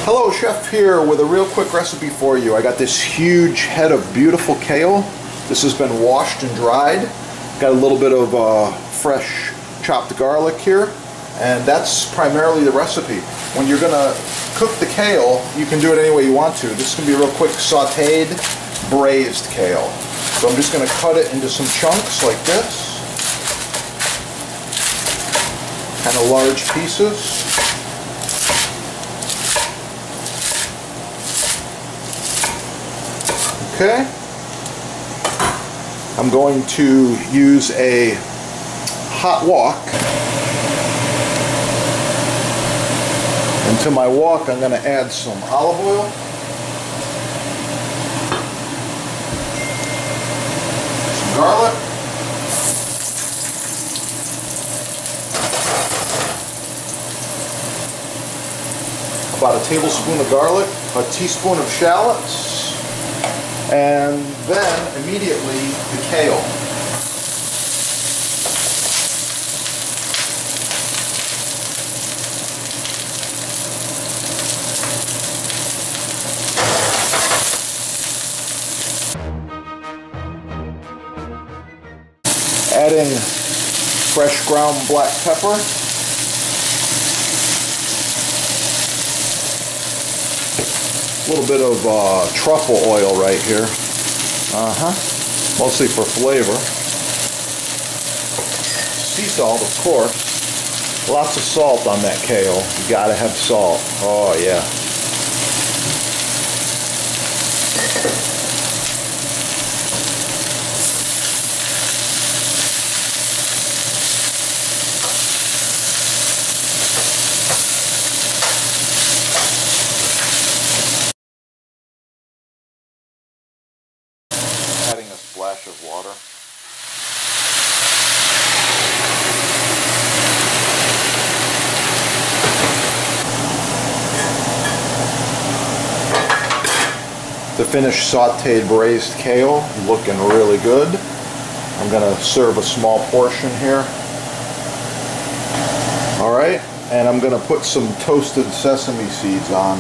Hello, Chef here with a real quick recipe for you. I got this huge head of beautiful kale. This has been washed and dried. Got a little bit of fresh chopped garlic here, and that's primarily the recipe. When you're gonna cook the kale, you can do it any way you want to. This is gonna be a real quick sauteed, braised kale. So I'm just gonna cut it into some chunks like this. Kind of large pieces. Okay. I'm going to use a hot wok. And to my wok, I'm going to add some olive oil. Some garlic. About a tablespoon of garlic, a teaspoon of shallots. And then immediately the kale. Adding fresh ground black pepper. A little bit of truffle oil right here. Mostly for flavor. Sea salt, of course. Lots of salt on that kale. You gotta have salt. Oh yeah. Adding a splash of water. The finished sauteed braised kale, looking really good. I'm going to serve a small portion here. Alright, and I'm going to put some toasted sesame seeds on,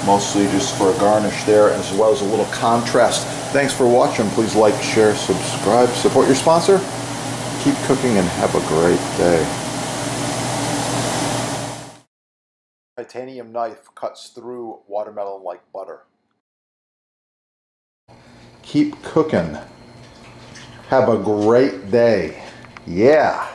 mostly just for a garnish there, as well as a little contrast. Thanks for watching. Please like, share, subscribe, support your sponsor. Keep cooking and have a great day. Titanium knife cuts through watermelon like butter. Keep cooking. Have a great day. Yeah.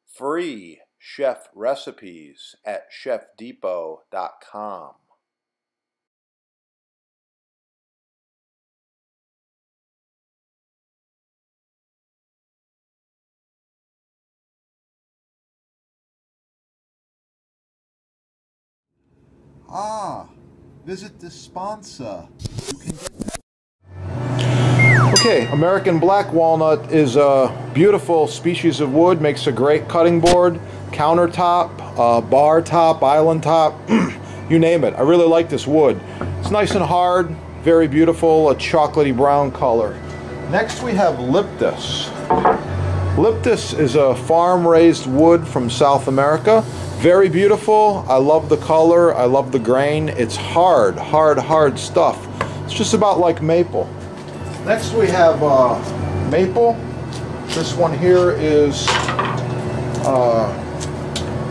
Free chef recipes at chefdepot.com. Visit the sponsor. You can get that. Okay, American black walnut is a beautiful species of wood, makes a great cutting board, countertop, bar top, island top, you name it. I really like this wood. It's nice and hard, very beautiful, a chocolatey brown color. Next we have Liptus. Liptus is a farm-raised wood from South America. Very beautiful. I love the color. I love the grain. It's hard, hard stuff. It's just about like maple. Next we have maple. This one here is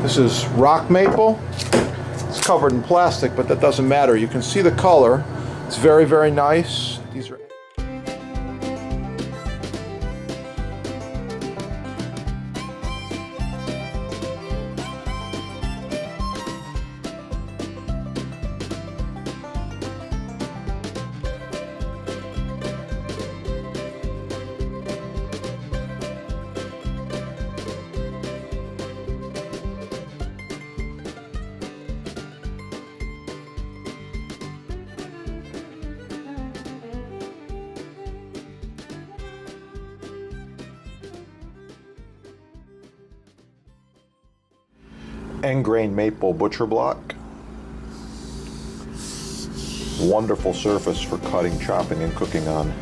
this is rock maple. It's covered in plastic, but that doesn't matter. You can see the color. It's very, very nice. These are end grain maple butcher block. Wonderful surface for cutting, chopping, and cooking on.